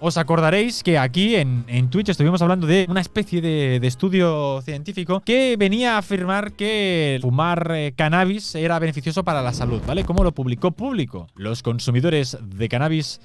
Os acordaréis que aquí en Twitch estuvimos hablando de una especie de estudio científico que venía a afirmar que fumar cannabis era beneficioso para la salud, ¿vale? ¿Cómo lo publicó Público? Los consumidores de cannabis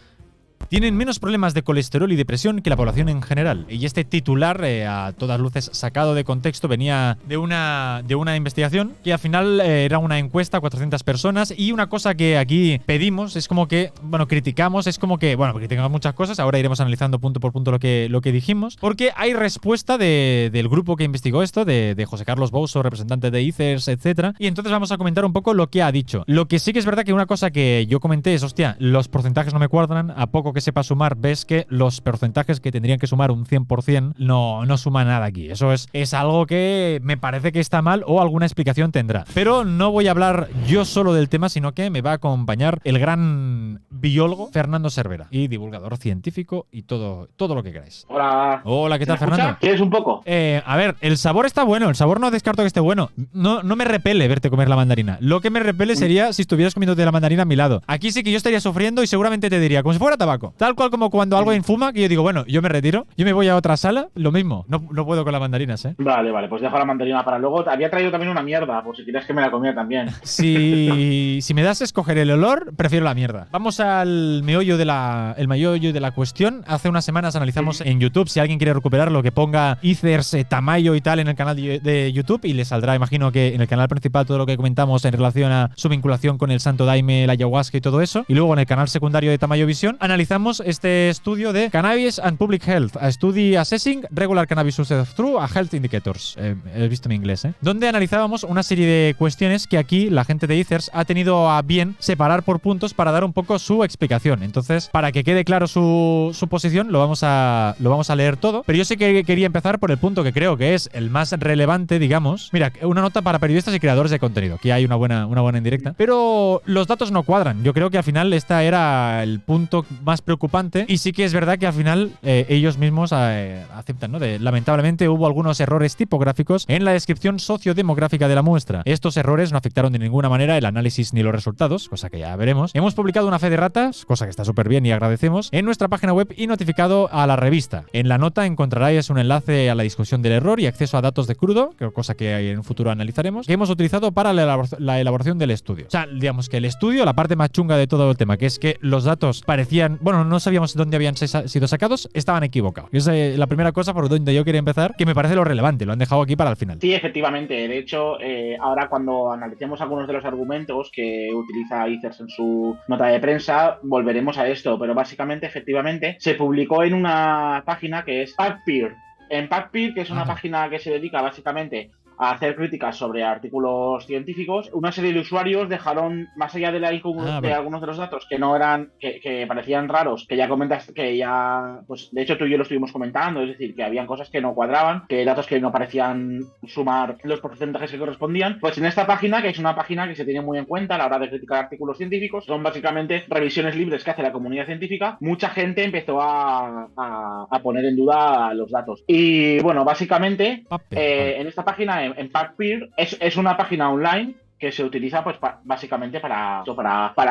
tienen menos problemas de colesterol y depresión que la población en general. Y este titular, a todas luces sacado de contexto, venía de una investigación que al final era una encuesta a 400 personas. Y una cosa que aquí pedimos es como que, bueno, criticamos, es como que, bueno, criticamos muchas cosas. Ahora iremos analizando punto por punto lo que dijimos. Porque hay respuesta del grupo que investigó esto, de José Carlos Bouso, representante de ICERS, etc. Y entonces vamos a comentar un poco lo que ha dicho. Lo que sí que es verdad que una cosa que yo comenté es, hostia, los porcentajes no me cuadran. A poco que sepa sumar, ves que los porcentajes que tendrían que sumar un 100% no suman nada aquí. Eso es algo que me parece que está mal o alguna explicación tendrá. Pero no voy a hablar yo solo del tema, sino que me va a acompañar el gran biólogo Fernando Cervera y divulgador científico y todo lo que queráis. Hola. Hola, ¿qué tal, Fernando? ¿Quieres un poco? A ver, el sabor está bueno, el sabor no descarto que esté bueno. No me repele verte comer la mandarina. Lo que me repele sería si estuvieras comiéndote la mandarina a mi lado. Aquí sí que yo estaría sufriendo y seguramente te diría, como si fuera tabaco. Tal cual como cuando alguien fuma, que yo digo, bueno, yo me retiro, yo me voy a otra sala, lo mismo. No puedo con las mandarinas, ¿eh? Vale, pues dejo la mandarina para luego. Había traído también una mierda, por si quieres que me la comiera también. Si me das a escoger el olor, prefiero la mierda. Vamos al meollo de la cuestión. Hace unas semanas analizamos en YouTube, si alguien quiere recuperarlo, que ponga ICERS, Tamayo y tal en el canal de YouTube y le saldrá, imagino que en el canal principal todo lo que comentamos en relación a su vinculación con el Santo Daime, la ayahuasca y todo eso. Y luego en el canal secundario de Tamayo Visión analizamos este estudio de Cannabis and Public Health, a Study Assessing Regular Cannabis Usage Through a Health Indicators. He visto mi inglés, ¿eh? Donde analizábamos una serie de cuestiones que aquí la gente de ICERS ha tenido a bien separar por puntos para dar un poco su explicación. Entonces, para que quede claro su posición, lo vamos a leer todo. Pero yo sí que quería empezar por el punto que creo que es el más relevante, digamos. Mira, una nota para periodistas y creadores de contenido, que hay una buena indirecta. Pero los datos no cuadran. Yo creo que al final esta era el punto más preocupante y sí que es verdad que al final ellos mismos aceptan, ¿no? Lamentablemente hubo algunos errores tipográficos en la descripción sociodemográfica de la muestra. Estos errores no afectaron de ninguna manera el análisis ni los resultados, cosa que ya veremos. Hemos publicado una fe de ratas, cosa que está súper bien y agradecemos, en nuestra página web y notificado a la revista. En la nota encontraréis un enlace a la discusión del error y acceso a datos de crudo, cosa que en un futuro analizaremos, que hemos utilizado para la elaboración del estudio. O sea, digamos que el estudio, la parte más chunga de todo el tema, que es que los datos parecían, bueno, no sabíamos dónde habían sido sacados, estaban equivocados. Esa es la primera cosa por donde yo quería empezar, que me parece lo relevante, lo han dejado aquí para el final. Sí, efectivamente. De hecho, ahora cuando analicemos algunos de los argumentos que utiliza ICERS en su nota de prensa, volveremos a esto, pero básicamente, efectivamente, se publicó en una página que es PubPeer. En PubPeer, que es una página que se dedica básicamente a hacer críticas sobre artículos científicos, una serie de usuarios dejaron, más allá de la incongruencia de algunos de los datos que no eran, que parecían raros, que ya comentaste, que ya, pues de hecho tú y yo lo estuvimos comentando, es decir, que habían cosas que no cuadraban, que datos que no parecían sumar los porcentajes que correspondían. Pues en esta página, que es una página que se tiene muy en cuenta a la hora de criticar artículos científicos, son básicamente revisiones libres que hace la comunidad científica, mucha gente empezó a poner en duda los datos. Y bueno, básicamente, en esta página, en PubPeer, es una página online que se utiliza pues básicamente para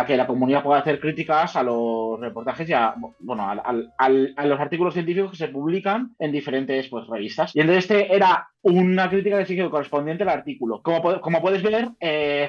que la comunidad pueda hacer críticas a los reportajes y a los artículos científicos que se publican en diferentes pues revistas. Y entonces era una crítica de sitio correspondiente al artículo. Como puedes ver,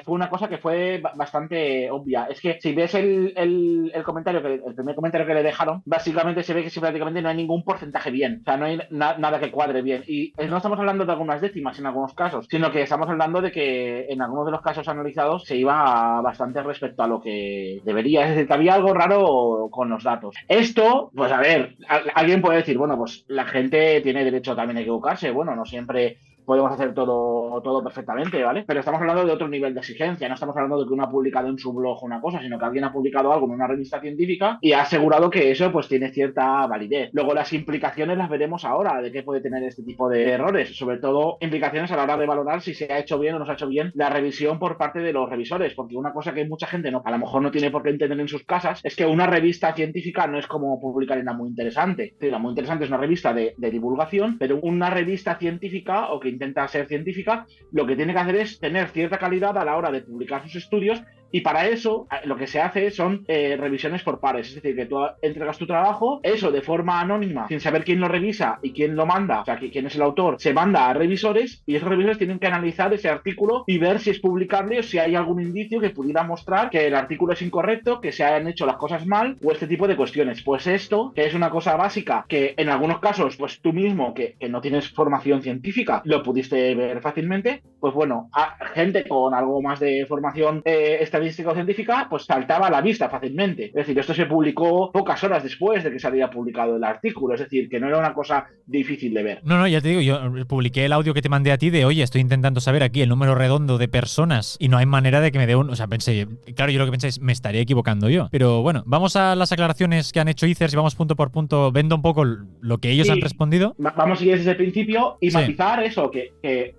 fue una cosa que fue bastante obvia. Es que si ves el comentario, el primer comentario que le dejaron, básicamente se ve que prácticamente no hay ningún porcentaje bien. O sea, no hay nada que cuadre bien. Y no estamos hablando de algunas décimas en algunos casos, sino que estamos hablando de que en algunos de los casos analizados se iba bastante respecto a lo que debería. Es decir, que había algo raro con los datos. Esto, pues a ver, alguien puede decir, bueno, pues la gente tiene derecho también a equivocarse. Bueno, no siempre podemos hacer todo perfectamente, ¿vale? Pero estamos hablando de otro nivel de exigencia. No estamos hablando de que uno ha publicado en su blog una cosa, sino que alguien ha publicado algo en una revista científica y ha asegurado que eso pues tiene cierta validez. Luego las implicaciones las veremos ahora de qué puede tener este tipo de errores. Sobre todo implicaciones a la hora de valorar si se ha hecho bien o no se ha hecho bien la revisión por parte de los revisores. Porque una cosa que mucha gente a lo mejor no tiene por qué entender en sus casas es que una revista científica no es como publicar en la Muy Interesante. La Muy Interesante es una revista de divulgación, pero una revista científica o que intenta ser científica, lo que tiene que hacer es tener cierta calidad a la hora de publicar sus estudios Y para eso lo que se hace son revisiones por pares, es decir, que tú entregas tu trabajo, eso de forma anónima, sin saber quién lo revisa y quién lo manda, o sea, quién es el autor, se manda a revisores y esos revisores tienen que analizar ese artículo y ver si es publicable o si hay algún indicio que pudiera mostrar que el artículo es incorrecto, que se hayan hecho las cosas mal o este tipo de cuestiones. Pues esto, que es una cosa básica, que en algunos casos, pues tú mismo, que no tienes formación científica, lo pudiste ver fácilmente, pues bueno, a gente con algo más de formación estadística o científica, pues saltaba a la vista fácilmente. Es decir, esto se publicó pocas horas después de que se había publicado el artículo, es decir, que no era una cosa difícil de ver. No, ya te digo, yo publiqué el audio que te mandé a ti de, oye, estoy intentando saber aquí el número redondo de personas y no hay manera de que me dé un... O sea, pensé, claro, yo lo que pensé es, me estaría equivocando yo. Pero bueno, vamos a las aclaraciones que han hecho Ethers y vamos punto por punto, vendo un poco lo que ellos han respondido. Vamos a seguir desde el principio y matizar eso, que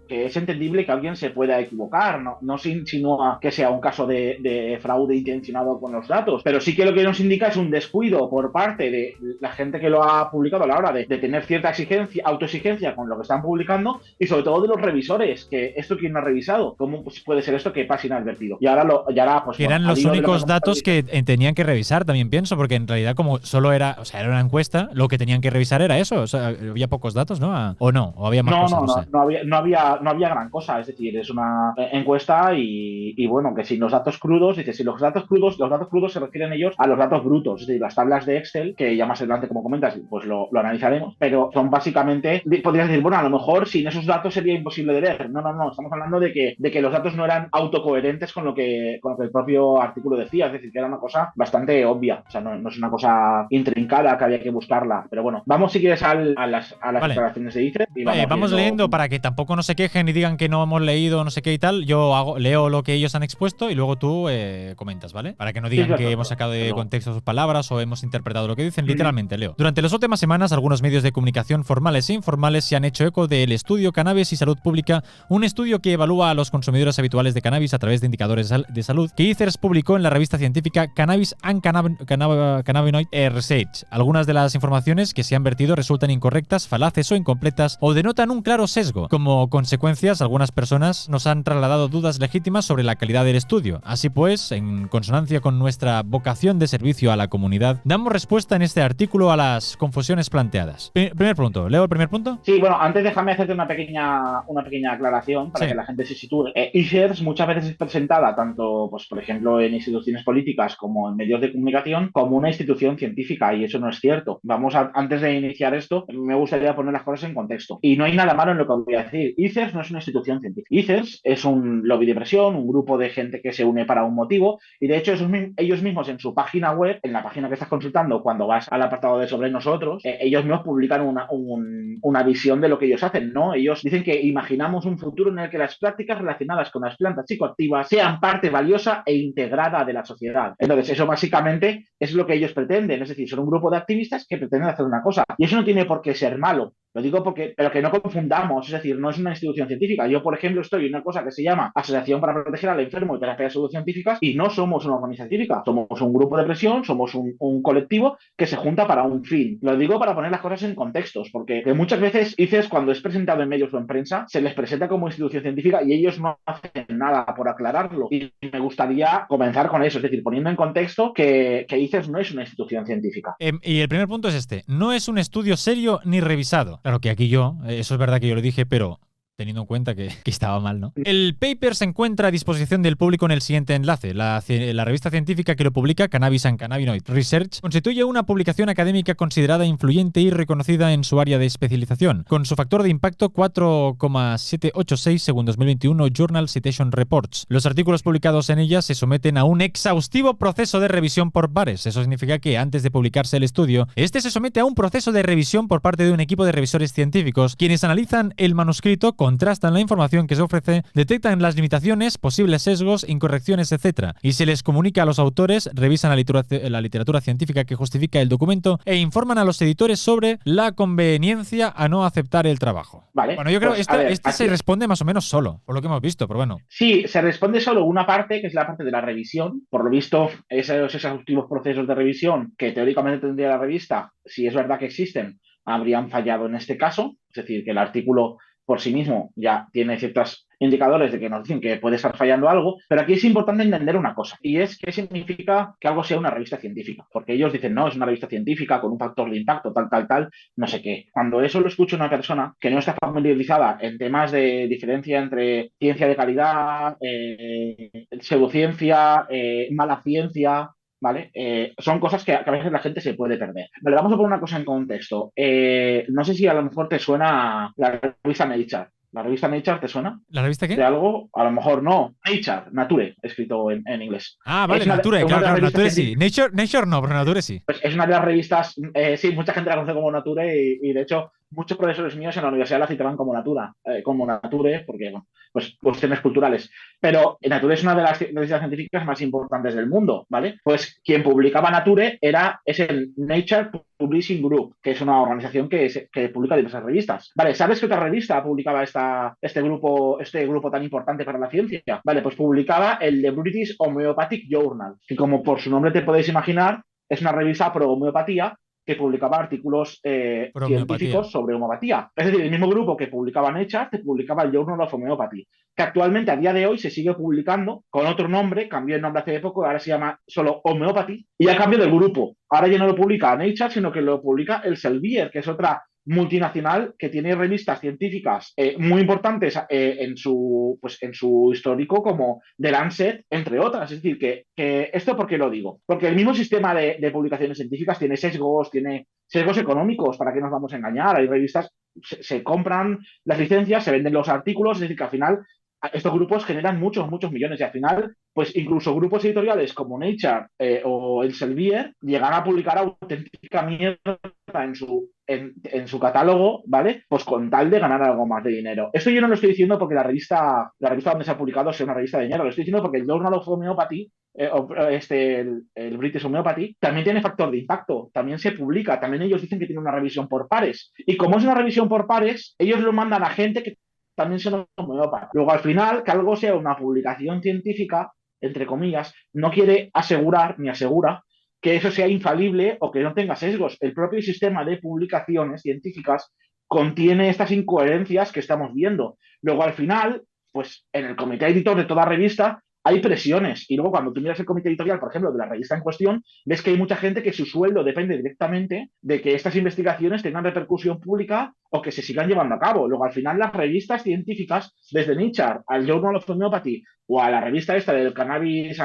es entendible que alguien se pueda equivocar, no se insinúa que sea un caso de fraude intencionado con los datos, pero sí que lo que nos indica es un descuido por parte de la gente que lo ha publicado a la hora de tener cierta autoexigencia con lo que están publicando y sobre todo de los revisores, que esto quién lo ha revisado, cómo puede ser esto que pasa inadvertido. Y ahora pues que eran los únicos datos que tenían que revisar, también pienso, porque en realidad como solo era, o sea, era una encuesta, lo que tenían que revisar era eso, o sea, había pocos datos, ¿no? ¿O no? ¿O había más cosas? No había gran cosa, es decir, es una encuesta y bueno, que si los datos crudos, dice, si los datos crudos se refieren ellos a los datos brutos, es decir, las tablas de Excel, que ya más adelante, como comentas, pues lo analizaremos, pero son básicamente, podrías decir, bueno, a lo mejor sin esos datos sería imposible de leer. No, estamos hablando de que los datos no eran autocoherentes con lo que el propio artículo decía, es decir, que era una cosa bastante obvia, o sea, no es una cosa intrincada que había que buscarla, pero bueno, vamos si quieres a las declaraciones de Ethers y vamos leyendo para que tampoco no se quejen y digan que no hemos leído no sé qué y tal. Yo leo lo que ellos han expuesto y luego tú comentas, ¿vale? Para que no digan que hemos sacado de contexto sus palabras o hemos interpretado lo que dicen. Literalmente, leo. Durante las últimas semanas, algunos medios de comunicación formales e informales se han hecho eco del estudio Cannabis y Salud Pública, un estudio que evalúa a los consumidores habituales de cannabis a través de indicadores de salud que Ethers publicó en la revista científica Cannabis and Cannabinoid Research. Algunas de las informaciones que se han vertido resultan incorrectas, falaces o incompletas o denotan un claro sesgo. Como consecuencias, algunas personas nos han trasladado dudas legítimas sobre la calidad del estudio. Así pues, en consonancia con nuestra vocación de servicio a la comunidad, damos respuesta en este artículo a las confusiones planteadas. Primer punto. ¿Leo el primer punto? Sí, bueno, antes déjame hacerte una pequeña aclaración para que la gente se sitúe. Ethers muchas veces es presentada tanto, pues por ejemplo, en instituciones políticas como en medios de comunicación como una institución científica y eso no es cierto. Antes de iniciar esto, me gustaría poner las cosas en contexto. Y no hay nada malo en lo que voy a decir. Ethers no es una institución científica. Ethers es un lobby de presión, un grupo de gente que se une para un motivo y de hecho ellos mismos en su página web, en la página que estás consultando cuando vas al apartado de sobre nosotros, ellos mismos publican una visión de lo que ellos hacen, ¿no? Ellos dicen que imaginamos un futuro en el que las prácticas relacionadas con las plantas psicoactivas sean parte valiosa e integrada de la sociedad. Entonces, eso básicamente es lo que ellos pretenden, es decir, son un grupo de activistas que pretenden hacer una cosa y eso no tiene por qué ser malo. Lo digo pero que no confundamos, es decir, no es una institución científica. Yo, por ejemplo, estoy en una cosa que se llama Asociación para Proteger al Enfermo y Terapia de Salud Científicas y no somos una organización científica, somos un grupo de presión, somos un colectivo que se junta para un fin. Lo digo para poner las cosas en contextos, porque muchas veces dices cuando es presentado en medios o en prensa, se les presenta como institución científica y ellos no hacen nada por aclararlo. Y me gustaría comenzar con eso, es decir, poniendo en contexto que ICES no es una institución científica. Y el primer punto es este, no es un estudio serio ni revisado. Claro que aquí eso es verdad que yo lo dije, pero teniendo en cuenta que estaba mal, ¿no? El paper se encuentra a disposición del público en el siguiente enlace. La revista científica que lo publica, Cannabis and Cannabinoid Research, constituye una publicación académica considerada influyente y reconocida en su área de especialización, con su factor de impacto 4,786 según 2021 Journal Citation Reports. Los artículos publicados en ella se someten a un exhaustivo proceso de revisión por pares. Eso significa que antes de publicarse el estudio, este se somete a un proceso de revisión por parte de un equipo de revisores científicos, quienes analizan el manuscrito, contrastan la información que se ofrece, detectan las limitaciones, posibles sesgos, incorrecciones, etc. Y se les comunica a los autores, revisan la literatura científica que justifica el documento e informan a los editores sobre la conveniencia a no aceptar el trabajo. Vale. Bueno, yo creo que se responde más o menos solo, por lo que hemos visto, pero bueno. Sí, se responde solo una parte, que es la parte de la revisión. Por lo visto, esos exhaustivos procesos de revisión que teóricamente tendría la revista, si es verdad que existen, habrían fallado en este caso. Es decir, que el artículo por sí mismo ya tiene ciertos indicadores de que nos dicen que puede estar fallando algo, pero aquí es importante entender una cosa, y es qué significa que algo sea una revista científica, porque ellos dicen, no, es una revista científica con un factor de impacto, tal, tal, tal, no sé qué. Cuando eso lo escucha una persona que no está familiarizada en temas de diferencia entre ciencia de calidad, pseudociencia, mala ciencia, ¿vale? Son cosas que a veces la gente se puede perder. Vale, vamos a poner una cosa en contexto. No sé si a lo mejor te suena la revista Nature. ¿La revista Nature te suena? ¿La revista ¿De qué? algo? A lo mejor no. Nature, Nature, escrito en inglés. Ah, vale, Es Nature, una claro, de las claro, revistas Nature sí. científicas. Nature no, pero Nature sí. Pues es una de las revistas, sí, mucha gente la conoce como Nature y de hecho muchos profesores míos en la universidad la citaban como Nature, porque, bueno, pues cuestiones culturales. Pero Nature es una de las revistas científicas más importantes del mundo, ¿vale? Pues quien publicaba Nature es el Nature Publishing Group, que es una organización que publica diversas revistas. Vale, ¿sabes qué otra revista publicaba este grupo tan importante para la ciencia? Vale, pues publicaba el The British Homeopathic Journal, que como por su nombre te podéis imaginar, es una revista pro homeopatía que publicaba artículos Por homeopatía. científicos sobre homeopatía. Es decir, el mismo grupo que publicaba Nature te publicaba el Journal of Homeopathy, que actualmente a día de hoy se sigue publicando con otro nombre, cambió el nombre hace poco, ahora se llama solo Homeopathy, y a cambio del grupo. Ahora ya no lo publica Nature, sino que lo publica el Elsevier, que es otra multinacional que tiene revistas científicas muy importantes en su histórico, como The Lancet, entre otras. Es decir, que esto, ¿por qué lo digo? Porque el mismo sistema de publicaciones científicas tiene sesgos económicos, ¿para qué nos vamos a engañar? Hay revistas, se compran las licencias, se venden los artículos, es decir, que al final estos grupos generan muchos, muchos millones y al final, pues incluso grupos editoriales como Nature o Elsevier llegan a publicar auténtica mierda en su catálogo, ¿vale? Pues con tal de ganar algo más de dinero. Esto yo no lo estoy diciendo porque la revista donde se ha publicado sea una revista de dinero, lo estoy diciendo porque el Journal of Homeopathy, el British Homeopathy, también tiene factor de impacto, también se publica, también ellos dicen que tiene una revisión por pares. Y como es una revisión por pares, ellos lo mandan a gente que también son homeópatas. Luego, al final, que algo sea una publicación científica, entre comillas, no quiere asegurar ni asegura que eso sea infalible o que no tenga sesgos. El propio sistema de publicaciones científicas contiene estas incoherencias que estamos viendo. Luego, al final, pues en el comité editor de toda revista hay presiones. Y luego, cuando tú miras el comité editorial, por ejemplo, de la revista en cuestión, ves que hay mucha gente que su sueldo depende directamente de que estas investigaciones tengan repercusión pública o que se sigan llevando a cabo. Luego, al final, las revistas científicas, desde Nature al Journal of Homeopathy o a la revista esta del Cannabis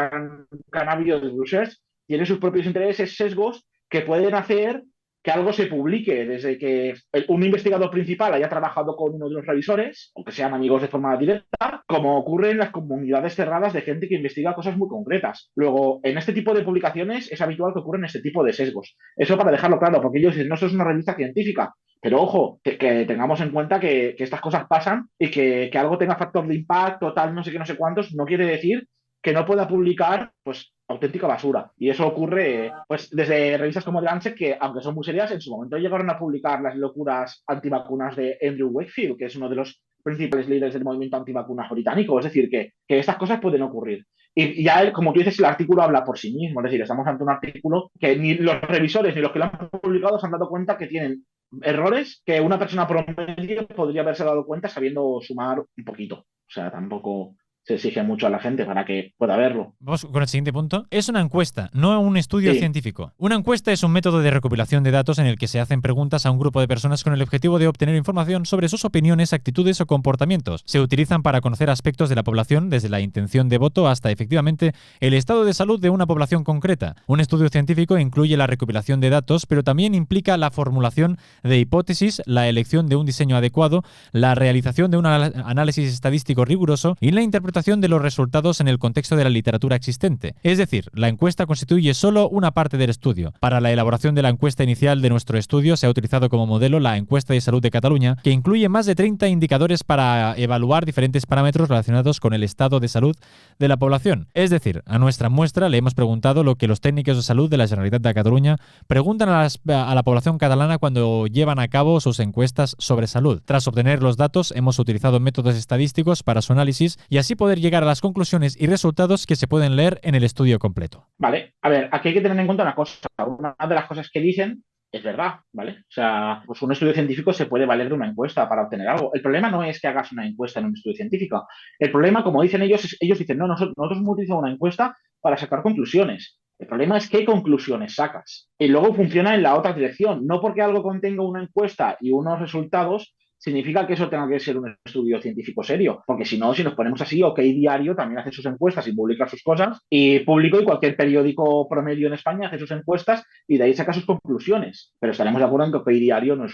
Research, tiene sus propios intereses, sesgos que pueden hacer que algo se publique desde que un investigador principal haya trabajado con uno de los revisores, aunque sean amigos de forma directa, como ocurre en las comunidades cerradas de gente que investiga cosas muy concretas. Luego, en este tipo de publicaciones es habitual que ocurran este tipo de sesgos. Eso para dejarlo claro, porque ellos dicen, no, eso es una revista científica. Pero ojo, que tengamos en cuenta que estas cosas pasan y que algo tenga factor de impacto, tal, no sé qué, no sé cuántos, no quiere decir que no pueda publicar, pues, auténtica basura. Y eso ocurre, pues, desde revistas como The Lancet, que, aunque son muy serias, en su momento llegaron a publicar las locuras antivacunas de Andrew Wakefield, que es uno de los principales líderes del movimiento antivacunas británico. Es decir, que estas cosas pueden ocurrir. Y ya, como tú dices, el artículo habla por sí mismo. Es decir, estamos ante un artículo que ni los revisores ni los que lo han publicado se han dado cuenta que tienen errores que una persona promedio podría haberse dado cuenta sabiendo sumar un poquito. O sea, tampoco se exige mucho a la gente para que pueda verlo. Vamos con el siguiente punto. Es una encuesta, no un estudio Sí. científico. Una encuesta es un método de recopilación de datos en el que se hacen preguntas a un grupo de personas con el objetivo de obtener información sobre sus opiniones, actitudes o comportamientos. Se utilizan para conocer aspectos de la población, desde la intención de voto hasta efectivamente el estado de salud de una población concreta. Un estudio científico incluye la recopilación de datos, pero también implica la formulación de hipótesis, la elección de un diseño adecuado, la realización de un análisis estadístico riguroso y la interpretación de los resultados en el contexto de la literatura existente. Es decir, la encuesta constituye solo una parte del estudio. Para la elaboración de la encuesta inicial de nuestro estudio se ha utilizado como modelo la encuesta de salud de Cataluña, que incluye más de 30 indicadores para evaluar diferentes parámetros relacionados con el estado de salud de la población. Es decir, a nuestra muestra le hemos preguntado lo que los técnicos de salud de la Generalitat de Cataluña preguntan a la población catalana cuando llevan a cabo sus encuestas sobre salud. Tras obtener los datos, hemos utilizado métodos estadísticos para su análisis y así poder llegar a las conclusiones y resultados que se pueden leer en el estudio completo. Vale, a ver, aquí hay que tener en cuenta una cosa. Una de las cosas que dicen es verdad, ¿vale? O sea, pues un estudio científico se puede valer de una encuesta para obtener algo. El problema no es que hagas una encuesta en un estudio científico. El problema, como dicen ellos, es, ellos dicen, no, nosotros hemos utilizado una encuesta para sacar conclusiones. El problema es qué conclusiones sacas. Y luego funciona en la otra dirección. No porque algo contenga una encuesta y unos resultados significa que eso tenga que ser un estudio científico serio, porque si no, si nos ponemos así, OK Diario también hace sus encuestas y publica sus cosas, y Público y cualquier periódico promedio en España hace sus encuestas y de ahí saca sus conclusiones. Pero estaremos de acuerdo en que OK Diario no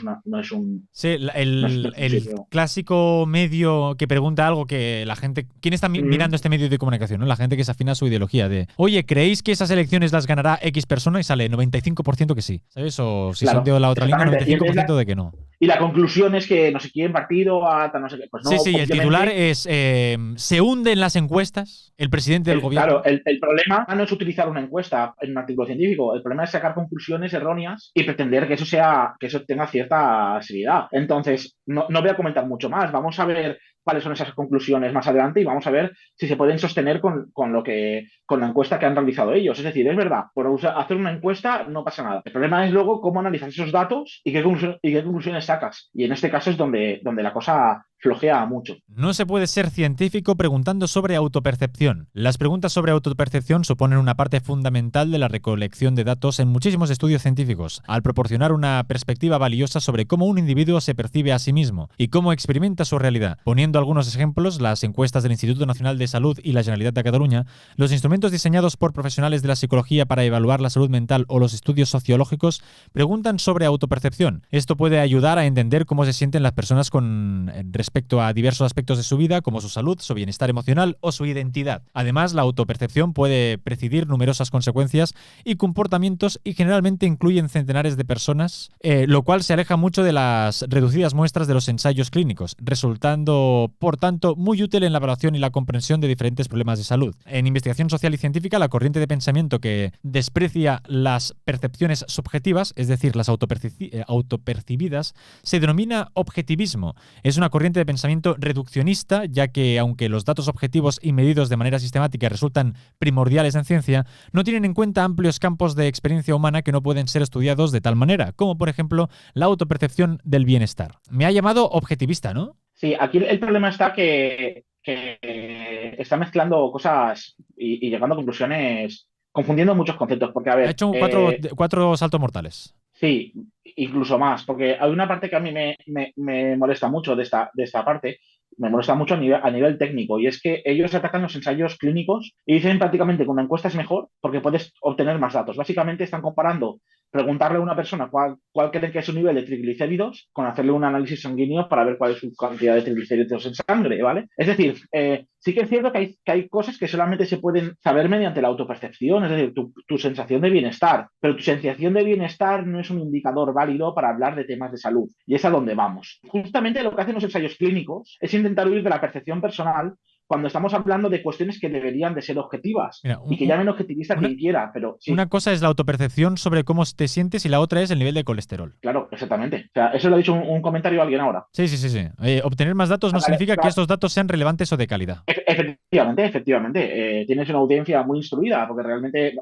es un... Sí, No es, no es un el sitio. clásico medio que pregunta algo que la gente... ¿Quién está mirando este medio de comunicación? ¿No? La gente que se afina a su ideología de, oye, ¿creéis que esas elecciones las ganará X persona? Y sale 95% que sí, ¿sabes? O si son Claro, de la otra línea, exactamente. 95% de que no. Y la conclusión es que no sé quién partido, no sé qué. Pues no, Sí, sí, el titular obviamente. es se hunde en las encuestas el presidente del gobierno. Claro, el problema no es utilizar una encuesta en un artículo científico, el problema es sacar conclusiones erróneas y pretender que que eso tenga cierta seriedad. Entonces, no voy a comentar mucho más. Vamos a ver cuáles son esas conclusiones más adelante y vamos a ver si se pueden sostener con la encuesta que han realizado ellos. Es decir, es verdad, hacer una encuesta no pasa nada. El problema es luego cómo analizas esos datos y qué conclusiones sacas. Y en este caso es donde la cosa flojea mucho. No se puede ser científico preguntando sobre autopercepción. Las preguntas sobre autopercepción suponen una parte fundamental de la recolección de datos en muchísimos estudios científicos, al proporcionar una perspectiva valiosa sobre cómo un individuo se percibe a sí mismo y cómo experimenta su realidad. Poniendo algunos ejemplos, las encuestas del Instituto Nacional de Salud y la Generalitat de Cataluña, los instrumentos diseñados por profesionales de la psicología para evaluar la salud mental o los estudios sociológicos preguntan sobre autopercepción. Esto puede ayudar a entender cómo se sienten las personas con respecto a diversos aspectos de su vida, como su salud, su bienestar emocional o su identidad. Además, la autopercepción puede presidir numerosas consecuencias y comportamientos y generalmente incluyen centenares de personas, lo cual se aleja mucho de las reducidas muestras de los ensayos clínicos, resultando, por tanto, muy útil en la evaluación y la comprensión de diferentes problemas de salud. En investigación social y científica, la corriente de pensamiento que desprecia las percepciones subjetivas, es decir, las autopercibidas, se denomina objetivismo. Es una corriente de pensamiento reduccionista, ya que, aunque los datos objetivos y medidos de manera sistemática resultan primordiales en ciencia, no tienen en cuenta amplios campos de experiencia humana que no pueden ser estudiados de tal manera, como por ejemplo la autopercepción del bienestar. Me ha llamado objetivista, ¿no? Sí, aquí el problema está que está mezclando cosas y llegando a conclusiones, confundiendo muchos conceptos, porque a Ha ver, hecho cuatro saltos mortales. sí, incluso más, porque hay una parte que a mí me molesta mucho de esta parte, me molesta mucho a nivel técnico, y es que ellos atacan los ensayos clínicos y dicen prácticamente que una encuesta es mejor porque puedes obtener más datos. Básicamente están comparando preguntarle a una persona cuál cree que es su nivel de triglicéridos con hacerle un análisis sanguíneo para ver cuál es su cantidad de triglicéridos en sangre, ¿vale? Es decir, sí que es cierto que hay cosas que solamente se pueden saber mediante la autopercepción, es decir, tu sensación de bienestar, pero tu sensación de bienestar no es un indicador válido para hablar de temas de salud, y es a donde vamos. Justamente lo que hacen los ensayos clínicos es intentar huir de la percepción personal cuando estamos hablando de cuestiones que deberían de ser objetivas. Mira, Y que llamen objetivista quien quiera, pero sí. una cosa es la autopercepción sobre cómo te sientes y la otra es el nivel de colesterol. Claro, exactamente. O sea, eso lo ha dicho un comentario a alguien ahora. Sí, sí, sí, sí. Obtener más datos no Vale, significa que claro. estos datos sean relevantes o de calidad. Efectivamente. Tienes una audiencia muy instruida porque realmente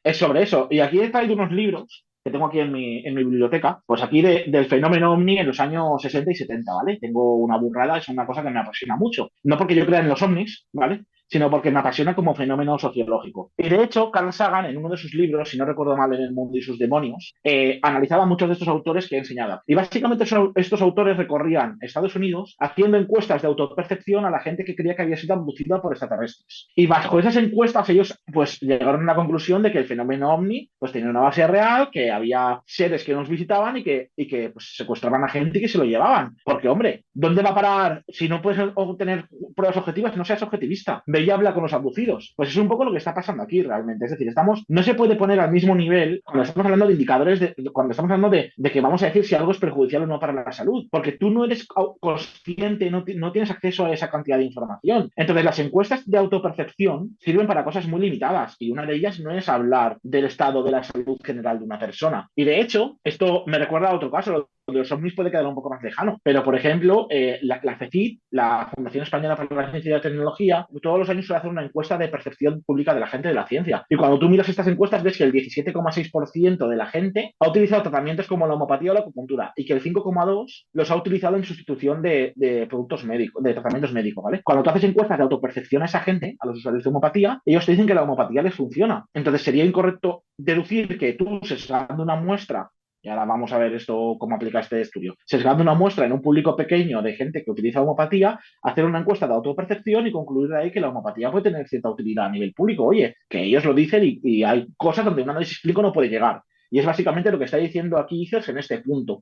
es sobre eso. Y aquí he traído unos libros que tengo aquí en mi biblioteca, pues aquí del fenómeno ovni en los años 60 y 70, ¿vale? Tengo una burrada, es una cosa que me apasiona mucho. No porque yo crea en los ovnis, ¿vale? Sino porque me apasiona como fenómeno sociológico. Y de hecho, Carl Sagan, en uno de sus libros, si no recuerdo mal, En el mundo y sus demonios, analizaba muchos de estos autores que he enseñado. Y básicamente estos autores recorrían Estados Unidos haciendo encuestas de autopercepción a la gente que creía que había sido abducida por extraterrestres. Y bajo esas encuestas ellos pues llegaron a la conclusión de que el fenómeno ovni pues tenía una base real, que había seres que nos visitaban y que pues, secuestraban a gente y que se lo llevaban. Porque, hombre, ¿dónde va a parar si no puedes obtener pruebas objetivas? No seas objetivista. Ve y habla con los abducidos. Pues es un poco lo que está pasando aquí realmente. Es decir, no se puede poner al mismo nivel cuando estamos hablando de indicadores, cuando estamos hablando de que vamos a decir si algo es perjudicial o no para la salud. Porque tú no eres consciente, no tienes acceso a esa cantidad de información. Entonces, las encuestas de autopercepción sirven para cosas muy limitadas y una de ellas no es hablar del estado de la salud general de una persona. Y de hecho, esto me recuerda a otro caso, de los ovnis puede quedar un poco más lejano. Pero, por ejemplo, la FECIT, la Fundación Española para la Ciencia y la Tecnología, todos los años suele hacer una encuesta de percepción pública de la gente de la ciencia. Y cuando tú miras estas encuestas, ves que el 17,6% de la gente ha utilizado tratamientos como la homopatía o la acupuntura y que el 5,2% los ha utilizado en sustitución de productos médicos, de tratamientos médicos, ¿vale? Cuando tú haces encuestas de autopercepción a esa gente, a los usuarios de homopatía, ellos te dicen que la homopatía les funciona. Entonces sería incorrecto deducir que tú, sesgando una muestra, y ahora vamos a ver esto cómo aplica este estudio, sesgando una muestra en un público pequeño de gente que utiliza homopatía, hacer una encuesta de autopercepción y concluir de ahí que la homopatía puede tener cierta utilidad a nivel público. Oye, que ellos lo dicen y hay cosas donde un análisis clínico no puede llegar. Y es básicamente lo que está diciendo aquí Icers en este punto.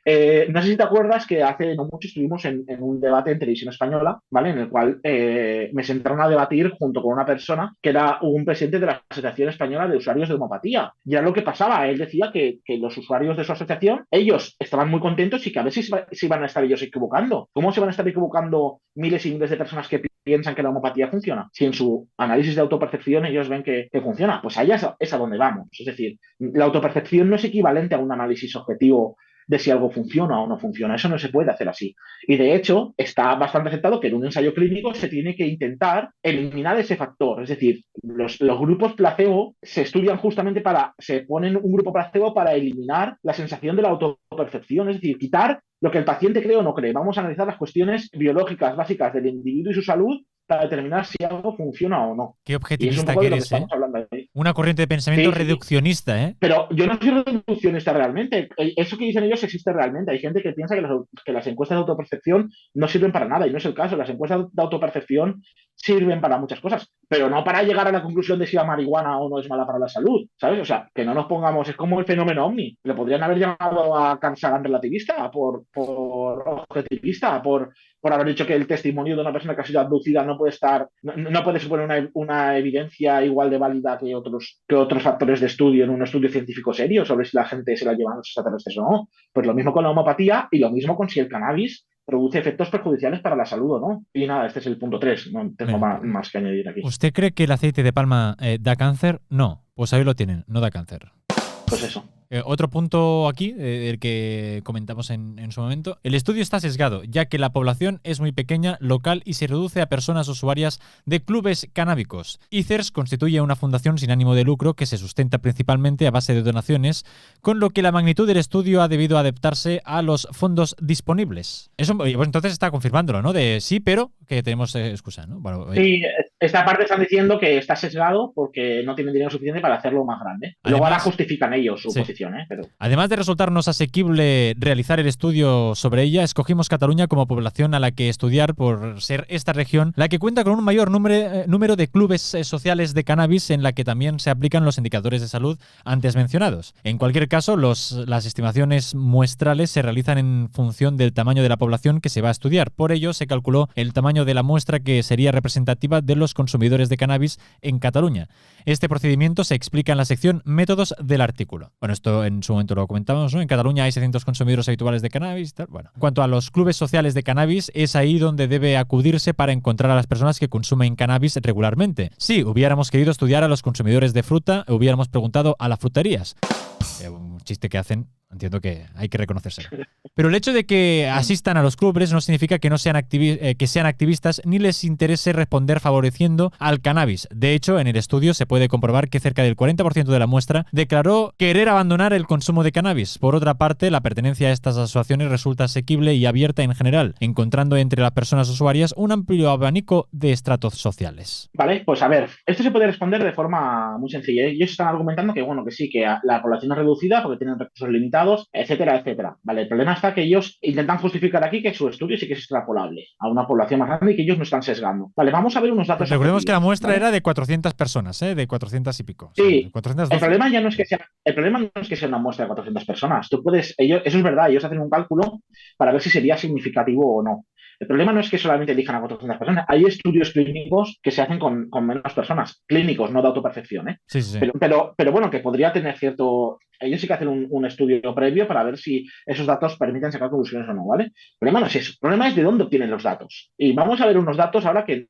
No sé si te acuerdas que hace no mucho estuvimos en un debate en televisión española, ¿vale? En el cual me sentaron a debatir junto con una persona que era un presidente de la Asociación Española de Usuarios de Homopatía. Y era lo que pasaba. Él decía que los usuarios de su asociación, ellos estaban muy contentos y que a ver si se iban a estar ellos equivocando. ¿Cómo se van a estar equivocando miles y miles de personas que piensan que la homopatía funciona? Si en su análisis de autopercepción ellos ven que funciona, pues allá es a donde vamos. Es decir, la autopercepción no es equivalente a un análisis objetivo de si algo funciona o no funciona. Eso no se puede hacer así. Y de hecho, está bastante aceptado que en un ensayo clínico se tiene que intentar eliminar ese factor. Es decir, los grupos placebo se estudian justamente se ponen un grupo placebo para eliminar la sensación de la autopercepción, es decir, quitar lo que el paciente cree o no cree. Vamos a analizar las cuestiones biológicas básicas del individuo y su salud para determinar si algo funciona o no. Qué objetivista que eres, ¿eh? Una corriente de pensamiento reduccionista, ¿eh? Pero yo no soy reduccionista realmente. Eso que dicen ellos existe realmente. Hay gente que piensa que las encuestas de autopercepción no sirven para nada y no es el caso. Las encuestas de autopercepción sirven para muchas cosas, pero no para llegar a la conclusión de si la marihuana o no es mala para la salud, ¿sabes? O sea, que no nos pongamos, es como el fenómeno ovni. Le podrían haber llamado a Carl Sagan relativista, por objetivista, por haber dicho que el testimonio de una persona que ha sido abducida no puede suponer una evidencia igual de válida que otros factores de estudio en un estudio científico serio sobre si la gente se la lleva a los extraterrestres o no. Pues lo mismo con la homopatía y lo mismo con si el cannabis produce efectos perjudiciales para la salud o no. Y nada, este es el punto 3. No tengo más que añadir aquí. ¿Usted cree que el aceite de palma da cáncer? No. Pues ahí lo tienen, no da cáncer. Pues eso. Otro punto aquí, el que comentamos en su momento. El estudio está sesgado, ya que la población es muy pequeña, local y se reduce a personas usuarias de clubes canábicos. Icers constituye una fundación sin ánimo de lucro que se sustenta principalmente a base de donaciones, con lo que la magnitud del estudio ha debido adaptarse a los fondos disponibles. Eso, pues entonces está confirmándolo, ¿no? De sí, pero que tenemos excusa, ¿no? Bueno, sí, esta parte están diciendo que está sesgado porque no tienen dinero suficiente para hacerlo más grande. Luego ahora justifican ellos su posición, ¿eh? Pero... Además de resultarnos asequible realizar el estudio sobre ella, escogimos Cataluña como población a la que estudiar por ser esta región la que cuenta con un mayor número de clubes sociales de cannabis en la que también se aplican los indicadores de salud antes mencionados. En cualquier caso, las estimaciones muestrales se realizan en función del tamaño de la población que se va a estudiar. Por ello, se calculó el tamaño de la muestra que sería representativa de los consumidores de cannabis en Cataluña. Este procedimiento se explica en la sección Métodos del artículo. Bueno, esto en su momento lo comentábamos, ¿no? En Cataluña hay 600 consumidores habituales de cannabis. Tal. Bueno, en cuanto a los clubes sociales de cannabis, es ahí donde debe acudirse para encontrar a las personas que consumen cannabis regularmente. Si hubiéramos querido estudiar a los consumidores de fruta, hubiéramos preguntado a las fruterías. Un chiste que hacen, entiendo que hay que reconocérselo. Pero el hecho de que asistan a los clubes no significa que no sean que sean activistas ni les interese responder favoreciendo al cannabis. De hecho, en el estudio se puede comprobar que cerca del 40% de la muestra declaró querer abandonar el consumo de cannabis. Por otra parte, la pertenencia a estas asociaciones resulta asequible y abierta en general, encontrando entre las personas usuarias un amplio abanico de estratos sociales. Vale, pues a ver, esto se puede responder de forma muy sencilla. Ellos están argumentando que, bueno, que sí, que la población es reducida porque tienen recursos limitados, etcétera, etcétera. Vale, el problema está que ellos intentan justificar aquí que su estudio sí que es extrapolable a una población más grande y que ellos no están sesgando. Vale, vamos a ver unos datos. Recordemos que la muestra era de 400 personas, de 400 y pico. Sí, o sea, el problema no es que sea una muestra de 400 personas. Eso es verdad, ellos hacen un cálculo para ver si sería significativo o no. El problema no es que solamente elijan a 400 personas. Hay estudios clínicos que se hacen con menos personas. Clínicos, no de autopercepción, ¿eh? Sí. Pero bueno, que podría tener cierto Ellos sí que hacen un estudio previo para ver si esos datos permiten sacar conclusiones o no, ¿vale? El problema no es eso. El problema es de dónde obtienen los datos. Y vamos a ver unos datos ahora que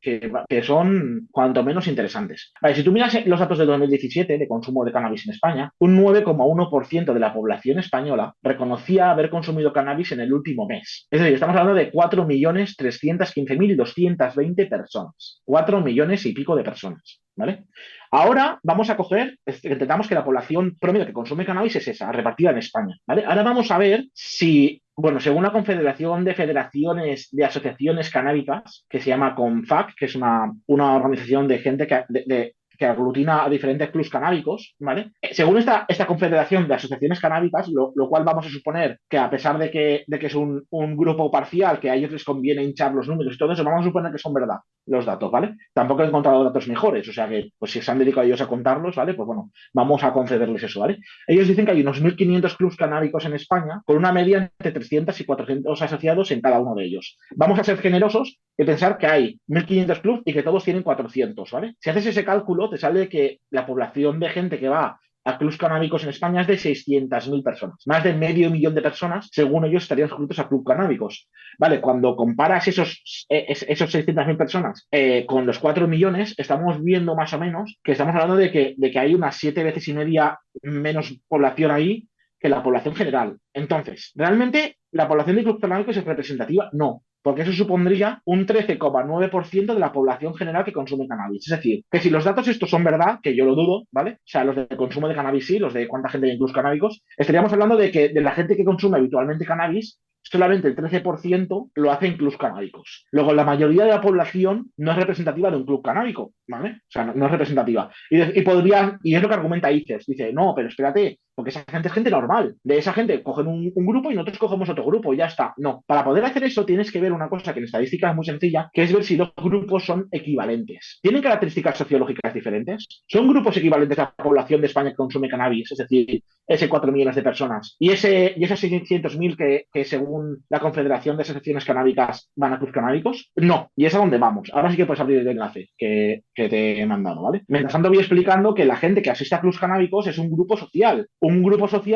son cuanto menos interesantes. Vale, si tú miras los datos de 2017 de consumo de cannabis en España, un 9,1% de la población española reconocía haber consumido cannabis en el último mes. Es decir, estamos hablando de 4.315.220 personas. 4 millones y pico de personas. ¿Vale? Ahora vamos a coger, intentamos que la población promedio que consume cannabis es esa, repartida en España. ¿Vale? Ahora vamos a ver si, bueno, según la Confederación de Federaciones de Asociaciones Canábicas, que se llama CONFAC, que es una organización de gente que aglutina a diferentes clubs canábicos, ¿vale? Según esta confederación de asociaciones canábicas, lo cual vamos a suponer que a pesar de que es un grupo parcial, que a ellos les conviene hinchar los números y todo eso, vamos a suponer que son verdad los datos, ¿vale? Tampoco he encontrado datos mejores, o sea que, pues si se han dedicado ellos a contarlos, ¿vale? Pues bueno, vamos a concederles eso, ¿vale? Ellos dicen que hay unos 1.500 clubs canábicos en España, con una media entre 300 y 400 asociados en cada uno de ellos. Vamos a ser generosos y pensar que hay 1.500 clubs y que todos tienen 400, ¿vale? Si haces ese cálculo, te sale que la población de gente que va a clubs canábicos en España es de 600.000 personas. Más de medio millón de personas, según ellos, estarían suscritos a clubs canábicos. Vale, cuando comparas esos 600.000 personas con los 4 millones, estamos viendo más o menos que estamos hablando de que hay unas 7 veces y media menos población ahí que la población general. Entonces, ¿realmente la población de clubs canábicos es representativa? No, porque eso supondría un 13,9% de la población general que consume cannabis. Es decir, que si los datos estos son verdad, que yo lo dudo, ¿vale? O sea, los de consumo de cannabis sí, los de cuánta gente hay en clubs canábicos, estaríamos hablando de que de la gente que consume habitualmente cannabis, solamente el 13% lo hace en clubs canábicos. Luego, la mayoría de la población no es representativa de un club canábico, ¿vale? O sea, no es representativa. Y es lo que argumenta ICES. Dice, no, pero espérate, porque esa gente es gente normal. De esa gente cogen un grupo y nosotros cogemos otro grupo y ya está. No, para poder hacer eso tienes que ver una cosa que en estadística es muy sencilla, que es ver si los grupos son equivalentes. ¿Tienen características sociológicas diferentes? ¿Son grupos equivalentes a la población de España que consume cannabis? Es decir, ese 4 millones de personas y esos 600.000 que según la Confederación de Asociaciones Canábicas van a clubs canábicos. No, y es a donde vamos. Ahora sí que puedes abrir el enlace que te he mandado, ¿vale? Mientras tanto voy explicando que la gente que asiste a clubs canábicos es un grupo social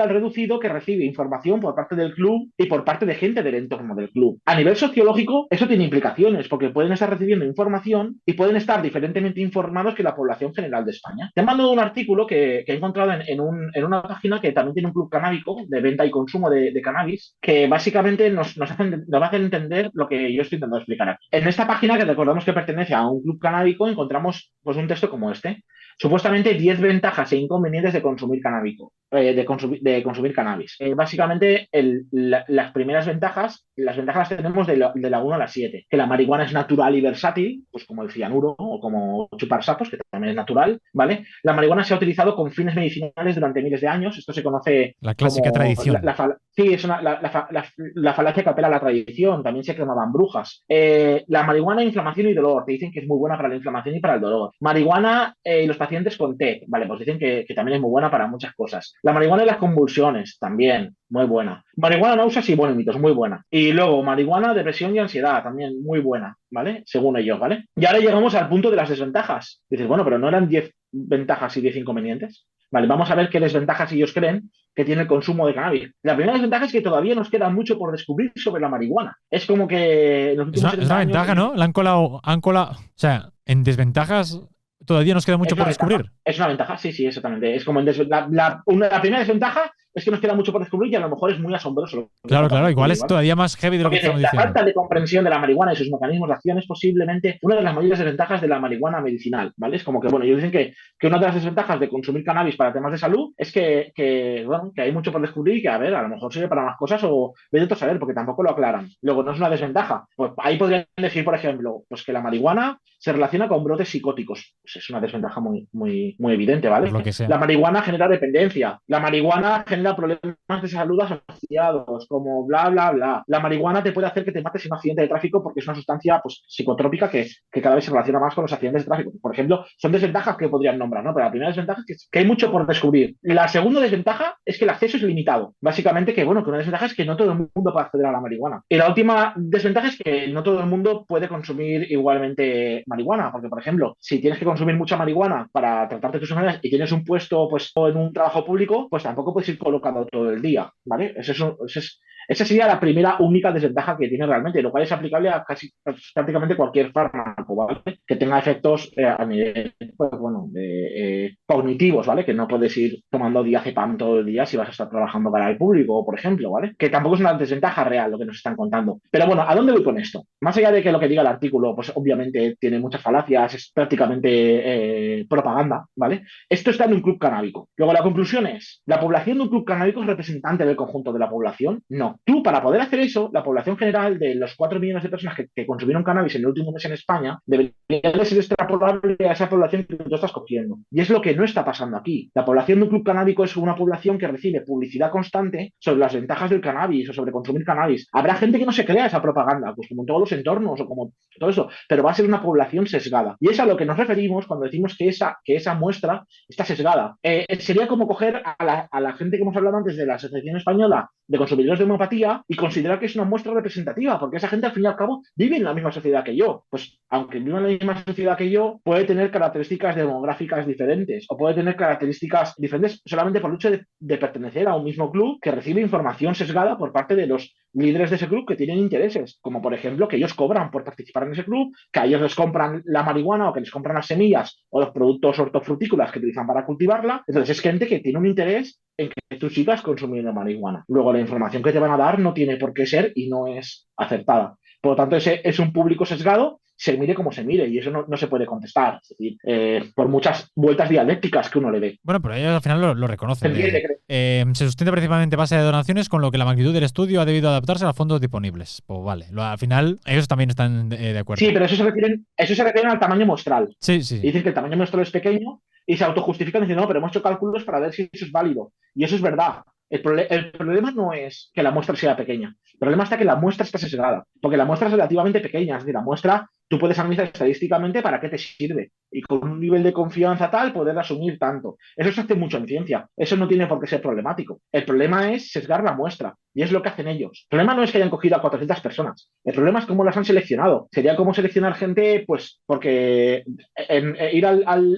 reducido que recibe información por parte del club y por parte de gente del entorno del club. A nivel sociológico, eso tiene implicaciones porque pueden estar recibiendo información y pueden estar diferentemente informados que la población general de España. Te he mandado un artículo que he encontrado en una página que también tiene un club canábico de venta y consumo de cannabis, que básicamente nos va a hacer entender lo que yo estoy intentando explicar aquí. En esta página, que recordamos que pertenece a un club canábico, encontramos pues un texto como este. Supuestamente 10 ventajas e inconvenientes de consumir canábico, de consumir cannabis. Básicamente, las primeras ventajas, las ventajas las tenemos de la 1 a la 7. Que la marihuana es natural y versátil, pues como el cianuro o como chupar sapos, que también es natural, ¿vale? La marihuana se ha utilizado con fines medicinales durante miles de años. Esto se conoce la clásica como tradición. Sí, es la falacia que apela a la tradición. También se quemaban brujas. La marihuana, inflamación y dolor. Te dicen que es muy buena para la inflamación y para el dolor. Marihuana y los pacientes con TEC. Vale, pues dicen que también es muy buena para muchas cosas. La marihuana y las convulsiones, también, muy buena. Marihuana, náuseas y vómitos, muy buena. Y luego, marihuana, depresión y ansiedad, también muy buena, ¿vale? Según ellos, ¿vale? Y ahora llegamos al punto de las desventajas. Dices, bueno, pero ¿no eran 10 ventajas y 10 inconvenientes? Vale, vamos a ver qué desventajas ellos creen que tiene el consumo de cannabis. La primera desventaja es que todavía nos queda mucho por descubrir sobre la marihuana. Es como que en los últimos Es una ventaja, ¿no? La han colado, o sea, en desventajas todavía nos queda mucho por descubrir. Es una ventaja, sí, exactamente. Es como la primera desventaja es que nos queda mucho por descubrir y a lo mejor es muy asombroso. Claro, igual es todavía más heavy de lo que estamos diciendo. La falta de comprensión de la marihuana y sus mecanismos de acción es posiblemente una de las mayores desventajas de la marihuana medicinal, ¿vale? Es como que, bueno, ellos dicen que una de las desventajas de consumir cannabis para temas de salud es que hay mucho por descubrir y que, a ver, a lo mejor sirve para más cosas o vete a saber, porque tampoco lo aclaran. Luego, no es una desventaja. Pues ahí podrían decir, por ejemplo, pues que la marihuana se relaciona con brotes psicóticos. Pues es una desventaja muy evidente, ¿vale? Lo que sea. La marihuana genera dependencia. La marihuana genera genera problemas de salud asociados, como bla, bla, bla. La marihuana te puede hacer que te mates en un accidente de tráfico porque es una sustancia pues, psicotrópica que cada vez se relaciona más con los accidentes de tráfico. Por ejemplo, son desventajas que podrían nombrar, ¿no? Pero la primera desventaja es que hay mucho por descubrir. La segunda desventaja es que el acceso es limitado. Básicamente que, bueno, que una desventaja es que no todo el mundo puede acceder a la marihuana. Y la última desventaja es que no todo el mundo puede consumir igualmente marihuana, porque, por ejemplo, si tienes que consumir mucha marihuana para tratarte tus enfermedades y tienes un puesto pues en un trabajo público, pues tampoco puedes ir colocado todo el día, ¿vale? Esa sería la primera única desventaja que tiene realmente, lo cual es aplicable a casi prácticamente cualquier fármaco, ¿vale? Que tenga efectos a nivel, pues, bueno, cognitivos, ¿vale? Que no puedes ir tomando diazepam todo el día si vas a estar trabajando para el público, por ejemplo, ¿vale? Que tampoco es una desventaja real lo que nos están contando. Pero bueno, ¿a dónde voy con esto? Más allá de que lo que diga el artículo, pues obviamente tiene muchas falacias, es prácticamente propaganda, ¿vale? Esto está en un club canábico. Luego la conclusión es, ¿la población de un club canábico es representante del conjunto de la población? No. Tú, para poder hacer eso, la población general de los 4 millones de personas que consumieron cannabis en el último mes en España debería de ser extrapolable a esa población que tú estás cogiendo. Y es lo que no está pasando aquí. La población de un club canábico es una población que recibe publicidad constante sobre las ventajas del cannabis o sobre consumir cannabis. Habrá gente que no se crea esa propaganda, pues como en todos los entornos o como todo eso, pero va a ser una población sesgada. Y es a lo que nos referimos cuando decimos que esa muestra está sesgada. Sería como coger a la gente que hemos hablado antes de la Asociación Española de Consumidores de Homeopatía y considerar que es una muestra representativa, porque esa gente al fin y al cabo vive en la misma sociedad que yo. Pues aunque viva en la misma sociedad que yo, puede tener características demográficas diferentes o puede tener características diferentes solamente por el hecho de pertenecer a un mismo club que recibe información sesgada por parte de los líderes de ese club que tienen intereses, como por ejemplo que ellos cobran por participar en ese club, que a ellos les compran la marihuana o que les compran las semillas o los productos hortofrutícolas que utilizan para cultivarla. Entonces es gente que tiene un interés en que tú sigas consumiendo marihuana. Luego la información que te van a dar no tiene por qué ser y no es acertada. Por lo tanto, ese es un público sesgado, se mire como se mire, y eso no se puede contestar. Es decir, por muchas vueltas dialécticas que uno le dé. Bueno, pero ellos al final lo reconocen. Se sustenta principalmente a base de donaciones, con lo que la magnitud del estudio ha debido adaptarse a los fondos disponibles. Pues vale, al final ellos también están de acuerdo. Sí, pero eso se refieren al tamaño muestral. Sí. Y dicen que el tamaño muestral es pequeño y se autojustifican diciendo, no, pero hemos hecho cálculos para ver si eso es válido. Y eso es verdad. El problema no es que la muestra sea pequeña. El problema está que la muestra está sesgada. Porque la muestra es relativamente pequeña. Es decir, la muestra tú puedes analizar estadísticamente para qué te sirve. Y con un nivel de confianza tal, poder asumir tanto. Eso se hace mucho en ciencia. Eso no tiene por qué ser problemático. El problema es sesgar la muestra. Y es lo que hacen ellos. El problema no es que hayan cogido a 400 personas. El problema es cómo las han seleccionado. Sería como seleccionar gente, pues, porque ir al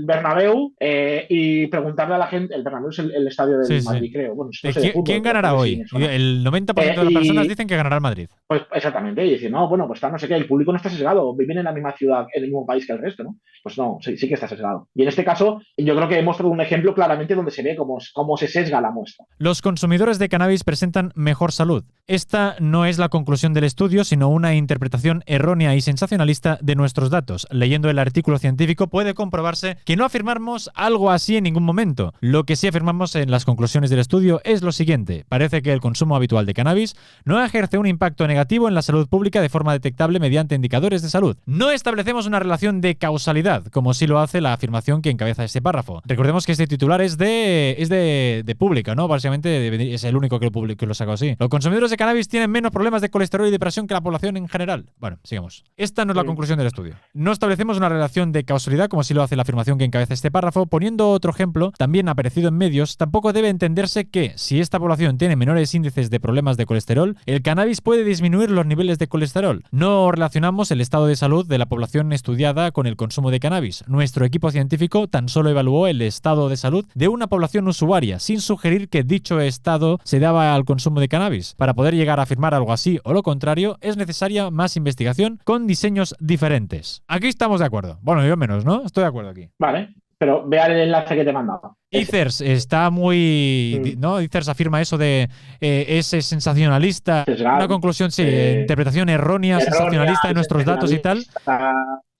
Bernabéu y preguntarle a la gente. El Bernabéu es el estadio del Madrid, creo. Bueno, no sé ¿Quién ganará hoy? El 90% de las personas dicen que ganará el Madrid. Pues exactamente. Y decir, no, bueno, pues está no sé qué. El público no está sesgado. Viven en la misma ciudad, en el mismo país que el resto, ¿no? Pues no, sí que está sesgado. Y en este caso, yo creo que he mostrado un ejemplo claramente donde se ve cómo se sesga la muestra. Los consumidores de cannabis presentan mejor salud. Esta no es la conclusión del estudio, sino una interpretación errónea y sensacionalista de nuestros datos. Leyendo el artículo científico puede comprobarse que no afirmamos algo así en ningún momento. Lo que sí afirmamos en las conclusiones del estudio es lo siguiente. Parece que el consumo habitual de cannabis no ejerce un impacto negativo en la salud pública de forma detectable mediante indicadores de salud. No establecemos una relación de causalidad, como sí lo hace la afirmación que encabeza este párrafo. Recordemos que este titular es de Pública, ¿no? Básicamente es el único que lo sacó así. Los consumidores de cannabis tienen menos problemas de colesterol y depresión que la población en general. Bueno, sigamos. Esta no es la conclusión del estudio. No establecemos una relación de causalidad, como sí lo hace la afirmación que encabeza este párrafo. Poniendo otro ejemplo, también aparecido en medios, tampoco debe entenderse que, si esta población tiene menores índices de problemas de colesterol, el cannabis puede disminuir los niveles de colesterol. No relacionamos el estado de salud de la población estudiada con el consumo de cannabis. Nuestro equipo científico tan solo evaluó el estado de salud de una población usuaria, sin sugerir que dicho estado se daba al consumo de cannabis. Para poder llegar a afirmar algo así o lo contrario, es necesaria más investigación con diseños diferentes. Aquí estamos de acuerdo. Bueno, yo menos, ¿no? Estoy de acuerdo aquí. Vale, pero vea el enlace que te he mandado. Ithers está muy... ¿no? Ithers afirma eso de ese sensacionalista. Una conclusión, sí, interpretación errónea, sensacionalista de nuestros datos y tal.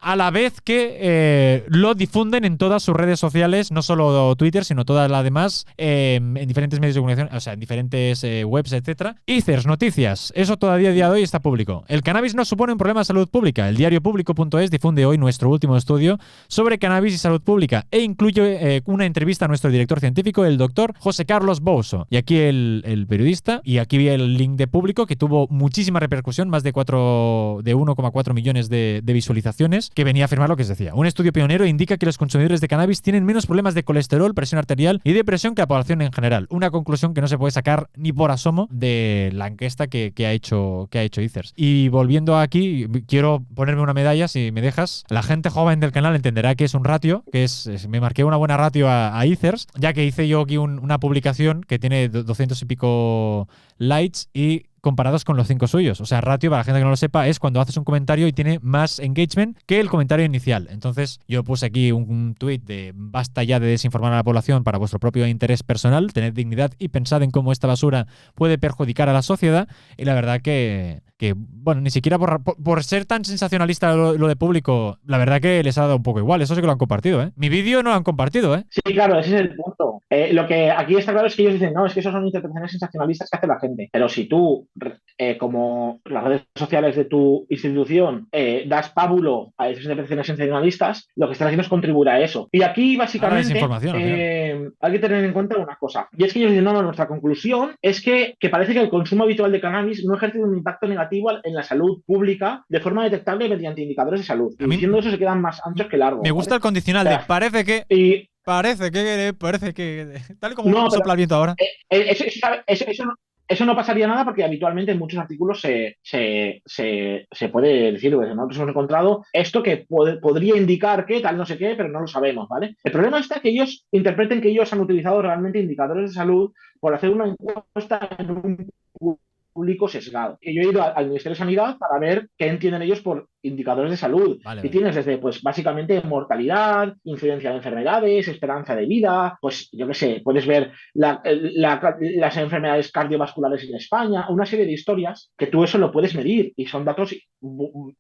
a la vez que lo difunden en todas sus redes sociales, no solo Twitter, sino todas las demás, en diferentes medios de comunicación, o sea, en diferentes webs, etcétera. Ethers, noticias. Eso todavía a día de hoy está público. El cannabis no supone un problema de salud pública. El diario público.es difunde hoy nuestro último estudio sobre cannabis y salud pública e incluye una entrevista a nuestro director científico, el doctor José Carlos Bouso. Y aquí el periodista, y aquí vi el link de público que tuvo muchísima repercusión, más de 1,4 millones de visualizaciones, que venía a afirmar lo que os decía. Un estudio pionero indica que los consumidores de cannabis tienen menos problemas de colesterol, presión arterial y depresión que la población en general. Una conclusión que no se puede sacar ni por asomo de la encuesta que ha hecho Ethers. Y volviendo aquí, quiero ponerme una medalla, si me dejas. La gente joven del canal entenderá que es un ratio, me marqué una buena ratio a Ethers, ya que hice yo aquí una publicación que tiene 200 y pico likes y comparados con los 5 suyos. O sea, ratio, para la gente que no lo sepa, es cuando haces un comentario y tiene más engagement que el comentario inicial. Entonces, yo puse aquí un tuit de basta ya de desinformar a la población para vuestro propio interés personal, tened dignidad y pensad en cómo esta basura puede perjudicar a la sociedad. Y la verdad que bueno, ni siquiera por ser tan sensacionalista lo de público, la verdad que les ha dado un poco igual. Eso sí que lo han compartido, ¿eh? Mi vídeo no lo han compartido, ¿eh? Sí, claro, ese es el punto. Lo que aquí está claro es que ellos dicen, no, es que eso son interpretaciones sensacionalistas que hace la gente. Pero si tú, como las redes sociales de tu institución, das pábulo a esas interpretaciones sensacionalistas, lo que están haciendo es contribuir a eso. Y aquí, básicamente, hay que tener en cuenta una cosa. Y es que ellos dicen, no, nuestra conclusión es que parece que el consumo habitual de cannabis no ejerce un impacto negativo en la salud pública de forma detectable mediante indicadores de salud. Y diciendo eso se quedan más anchos que largos. Me gusta, ¿vale? El condicional de parece que... Parece que... Tal como no, sopla el viento ahora. Eso no pasaría nada porque habitualmente en muchos artículos se puede decir, pues nosotros hemos encontrado esto que podría indicar que tal no sé qué, pero no lo sabemos, ¿vale? El problema está que ellos interpreten que ellos han utilizado realmente indicadores de salud por hacer una encuesta en un público sesgado. Y yo he ido al Ministerio de Sanidad para ver qué entienden ellos por indicadores de salud. Vale. Tienes desde, pues, básicamente mortalidad, incidencia de enfermedades, esperanza de vida, pues, yo qué sé, puedes ver las enfermedades cardiovasculares en España, una serie de historias que tú eso lo puedes medir y son datos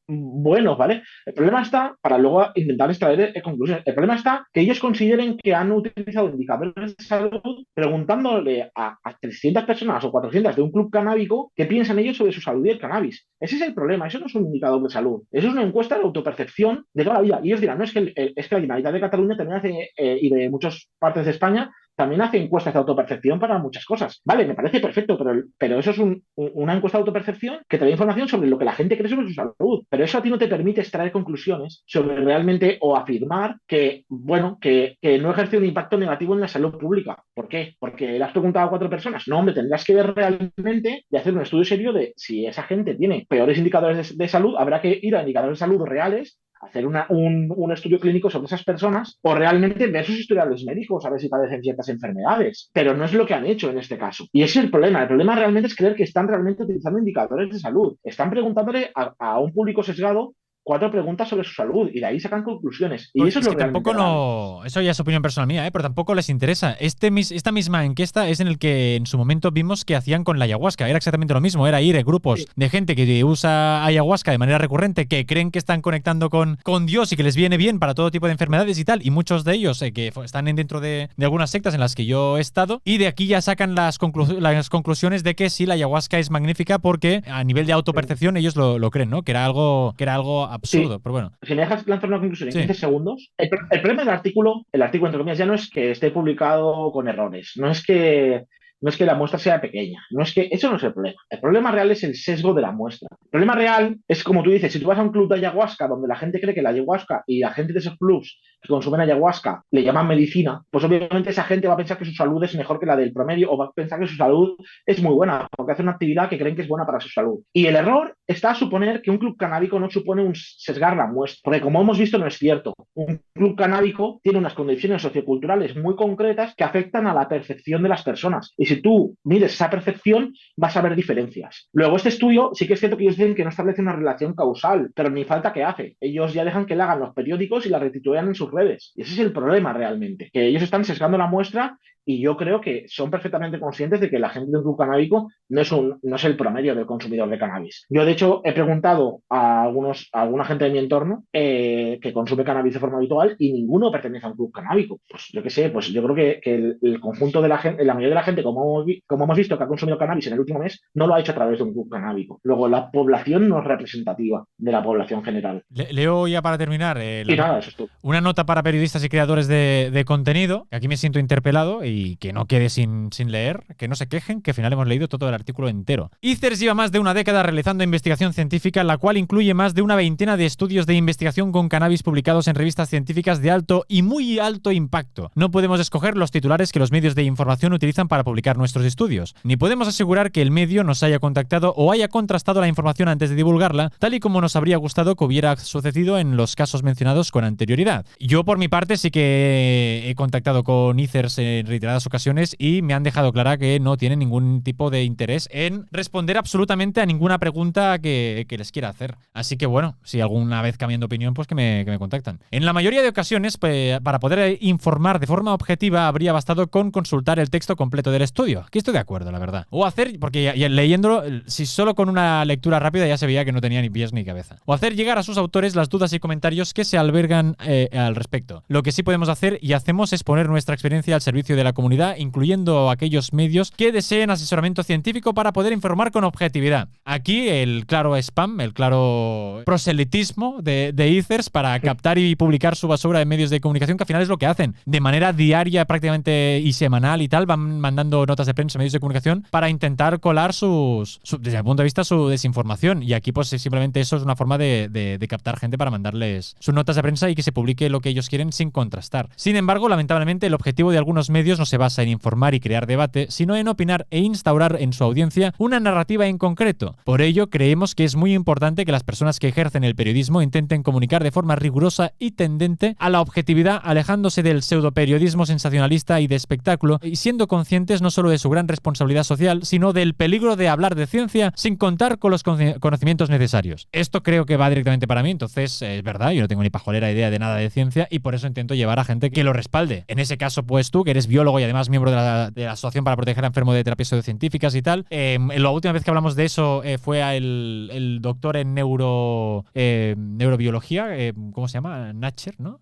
buenos, ¿vale? El problema está, para luego intentar extraer conclusiones, el problema está que ellos consideren que han utilizado indicadores de salud preguntándole a 300 personas o 400 de un club canábico qué piensan ellos sobre su salud y el cannabis. Ese es el problema, eso no es un indicador de salud. Eso es una encuesta de autopercepción de toda la vida. Y ellos dirán, no, es que la Generalitat de Cataluña también hace, y de muchas partes de España, también hace encuestas de autopercepción para muchas cosas. Vale, me parece perfecto, pero eso es una encuesta de autopercepción que te da información sobre lo que la gente cree sobre su salud. Pero eso a ti no te permite extraer conclusiones sobre realmente o afirmar que, bueno, que no ejerce un impacto negativo en la salud pública. ¿Por qué? Porque le has preguntado a 4 personas. No, hombre, tendrás que ver realmente y hacer un estudio serio de si esa gente tiene peores indicadores de salud. Habrá que ir a indicadores de salud reales, hacer un estudio clínico sobre esas personas o realmente ver sus historiales médicos, a ver si padecen ciertas enfermedades. Pero no es lo que han hecho en este caso. Y ese es el problema. El problema realmente es creer que están realmente utilizando indicadores de salud. Están preguntándole a un público sesgado 4 preguntas sobre su salud y de ahí sacan conclusiones. Y eso es lo que tampoco no. Eso ya es opinión personal mía, pero tampoco les interesa. Esta misma encuesta es en el que en su momento vimos que hacían con la ayahuasca. Era exactamente lo mismo. Era ir en grupos de gente que usa ayahuasca de manera recurrente, que creen que están conectando con Dios y que les viene bien para todo tipo de enfermedades y tal. Y muchos de ellos que están dentro de algunas sectas en las que yo he estado. Y de aquí ya sacan las conclusiones de que sí, la ayahuasca es magnífica porque a nivel de autopercepción ellos lo creen, ¿no? Que era algo absurdo, pero bueno. Si me dejas lanzar una conclusión en 15 segundos, el problema del artículo, entre comillas, ya no es que esté publicado con errores, no es que la muestra sea pequeña, eso no es el problema. El problema real es el sesgo de la muestra. El problema real es, como tú dices, si tú vas a un club de ayahuasca donde la gente cree que la ayahuasca y la gente de esos clubs que consumen ayahuasca le llaman medicina, pues obviamente esa gente va a pensar que su salud es mejor que la del promedio o va a pensar que su salud es muy buena porque hace una actividad que creen que es buena para su salud. Y el error está a suponer que un club canábico no supone un sesgar la muestra, porque como hemos visto no es cierto. Un club canábico tiene unas condiciones socioculturales muy concretas que afectan a la percepción de las personas. Y si tú mides esa percepción, vas a ver diferencias. Luego, este estudio, sí que es cierto que ellos dicen que no establece una relación causal, pero ni falta que hace. Ellos ya dejan que le hagan los periódicos y la retitulan en sus redes. Y ese es el problema realmente, que ellos están sesgando la muestra y yo creo que son perfectamente conscientes de que la gente de un club canábico no es el promedio del consumidor de cannabis. Yo, de hecho, he preguntado a alguna gente de mi entorno que consume cannabis de forma habitual y ninguno pertenece a un club canábico. Pues yo qué sé, pues yo creo que el conjunto de la gente, la mayoría de la gente, como hemos visto que ha consumido cannabis en el último mes, no lo ha hecho a través de un club canábico. Luego, la población no es representativa de la población general. Leo ya para terminar Y nada, eso es todo. una nota para periodistas y creadores de contenido, que aquí me siento interpelado y que no quede sin leer, que no se quejen, que al final hemos leído todo el artículo entero. Ithers lleva más de una década realizando investigación científica, la cual incluye más de una veintena de estudios de investigación con cannabis publicados en revistas científicas de alto y muy alto impacto. No podemos escoger los titulares que los medios de información utilizan para publicar nuestros estudios, ni podemos asegurar que el medio nos haya contactado o haya contrastado la información antes de divulgarla, tal y como nos habría gustado que hubiera sucedido en los casos mencionados con anterioridad. Yo, por mi parte, sí que he contactado con Ithers en reiteradas ocasiones y me han dejado clara que no tienen ningún tipo de interés en responder absolutamente a ninguna pregunta que les quiera hacer. Así que bueno, si alguna vez cambian de opinión, pues que me contactan. En la mayoría de ocasiones, pues, para poder informar de forma objetiva, habría bastado con consultar el texto completo del estudio. Aquí estoy de acuerdo, la verdad. O hacer, porque ya leyéndolo, si solo con una lectura rápida ya se veía que no tenía ni pies ni cabeza. O hacer llegar a sus autores las dudas y comentarios que se albergan al respecto. Lo que sí podemos hacer y hacemos es poner nuestra experiencia al servicio de la comunidad, incluyendo aquellos medios que deseen asesoramiento científico para poder informar con objetividad. Aquí el claro spam, el claro proselitismo de Ithers para captar y publicar su basura en medios de comunicación, que al final es lo que hacen. De manera diaria prácticamente y semanal y tal, van mandando notas de prensa a medios de comunicación para intentar colar desde el punto de vista, su desinformación. Y aquí pues simplemente eso es una forma de captar gente para mandarles sus notas de prensa y que se publique lo que ellos quieren sin contrastar. Sin embargo, lamentablemente, el objetivo de algunos medios no se basa en informar y crear debate, sino en opinar e instaurar en su audiencia una narrativa en concreto. Por ello, creemos que es muy importante que las personas que ejercen el periodismo intenten comunicar de forma rigurosa y tendente a la objetividad, alejándose del pseudoperiodismo sensacionalista y de espectáculo, y siendo conscientes no solo de su gran responsabilidad social, sino del peligro de hablar de ciencia sin contar con los conocimientos necesarios. Esto creo que va directamente para mí, entonces es verdad, yo no tengo ni pajolera idea de nada de ciencia y por eso intento llevar a gente que lo respalde. En ese caso, pues tú, que eres biólogo y además miembro de la Asociación para Proteger a Enfermos de Terapias Pseudocientíficas y tal, la última vez que hablamos de eso fue el doctor en neurobiología, ¿cómo se llama? Natcher, ¿no?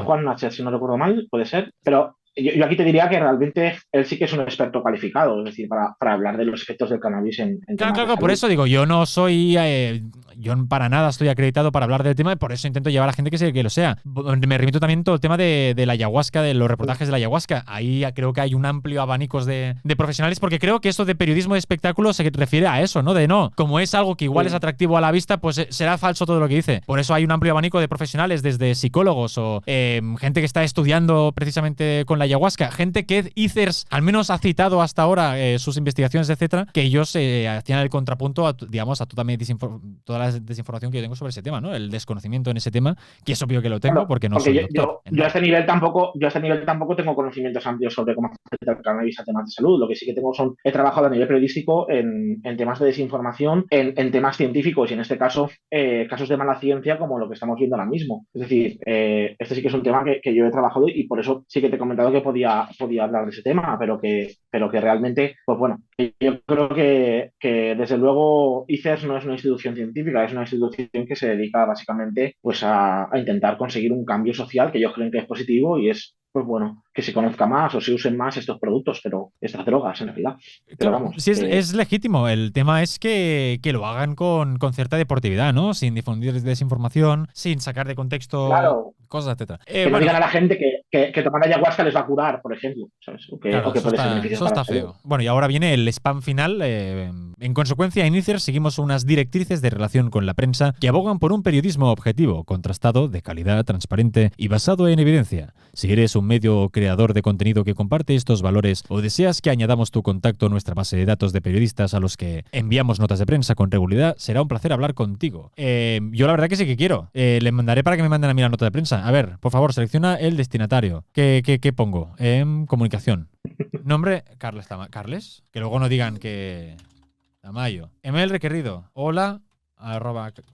Juan Natcher, si no recuerdo mal, puede ser, pero yo aquí te diría que realmente él sí que es un experto calificado, es decir, para hablar de los efectos del cannabis en Claro, por eso digo, yo no soy, yo para nada estoy acreditado para hablar del tema y por eso intento llevar a gente que lo sea. Me remito también todo el tema de la ayahuasca, de los reportajes de la ayahuasca. Ahí creo que hay un amplio abanico de profesionales, porque creo que esto de periodismo de espectáculo se refiere a eso, ¿no? Como es algo que igual es atractivo a la vista, pues será falso todo lo que dice. Por eso hay un amplio abanico de profesionales, desde psicólogos o gente que está estudiando precisamente con la ayahuasca, gente que Ithers al menos ha citado hasta ahora sus investigaciones, etcétera, que ellos hacían el contrapunto a toda la desinformación que yo tengo sobre ese tema, ¿no? El desconocimiento en ese tema, que es obvio que lo tengo, claro, porque no soy doctor. Yo a este nivel tampoco tengo conocimientos amplios sobre cómo afecta el cannabis a temas de salud. Lo que sí que he trabajado a nivel periodístico en temas de desinformación, en temas científicos y en este caso casos de mala ciencia como lo que estamos viendo ahora mismo. Es decir, este sí que es un tema que yo he trabajado y por eso sí que te he comentado que podía hablar de ese tema, pero que realmente, pues bueno, yo creo que desde luego Ithers no es una institución científica, es una institución que se dedica básicamente pues a intentar conseguir un cambio social que ellos creen que es positivo y es, pues bueno, que se conozca más o se usen más estos productos, estas drogas en realidad. Pero vamos, sí, es legítimo. El tema es que lo hagan con cierta deportividad, ¿no? Sin difundir desinformación, sin sacar de contexto cosas, etcétera. Que no digan a la gente que tomar ayahuasca les va a curar, por ejemplo, ¿sabes? O que puede ser beneficioso. Eso está feo. Bueno, y ahora viene el spam final. En consecuencia, en Ithers seguimos unas directrices de relación con la prensa que abogan por un periodismo objetivo, contrastado, de calidad, transparente y basado en evidencia. Si eres un medio creador de contenido que comparte estos valores o deseas que añadamos tu contacto a nuestra base de datos de periodistas a los que enviamos notas de prensa con regularidad, será un placer hablar contigo. Yo la verdad que sí que quiero. Le mandaré para que me manden a mí la nota de prensa. A ver, por favor, selecciona el destinatario. ¿Qué pongo? Comunicación. Nombre, Carles Tamayo. ¿Carles? Que luego no digan que... Tamayo. Email requerido. Hola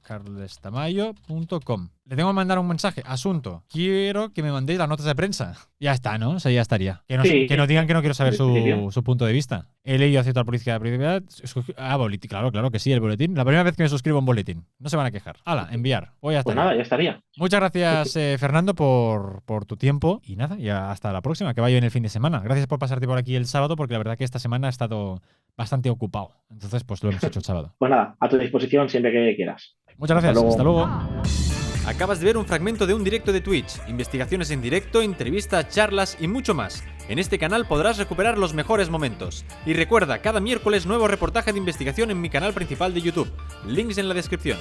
@carlestamayo.com. Le tengo que mandar un mensaje. Asunto. Quiero que me mandéis las notas de prensa. Ya está, ¿no? O sea, ya estaría. Que no digan que no quiero saber su punto de vista. He leído cierta política de privacidad. Boletín. Claro que sí, el boletín. La primera vez que me suscribo a un boletín. No se van a quejar. Hala, enviar. Pues nada, ya estaría. Muchas gracias, Fernando, por tu tiempo. Y nada, ya hasta la próxima. Que vaya bien el fin de semana. Gracias por pasarte por aquí el sábado, porque la verdad que esta semana ha estado bastante ocupado. Entonces, pues lo hemos hecho el sábado. Pues nada, a tu disposición siempre que quieras. Muchas gracias. Hasta luego. Acabas de ver un fragmento de un directo de Twitch, investigaciones en directo, entrevistas, charlas y mucho más. En este canal podrás recuperar los mejores momentos. Y recuerda, cada miércoles nuevo reportaje de investigación en mi canal principal de YouTube. Links en la descripción.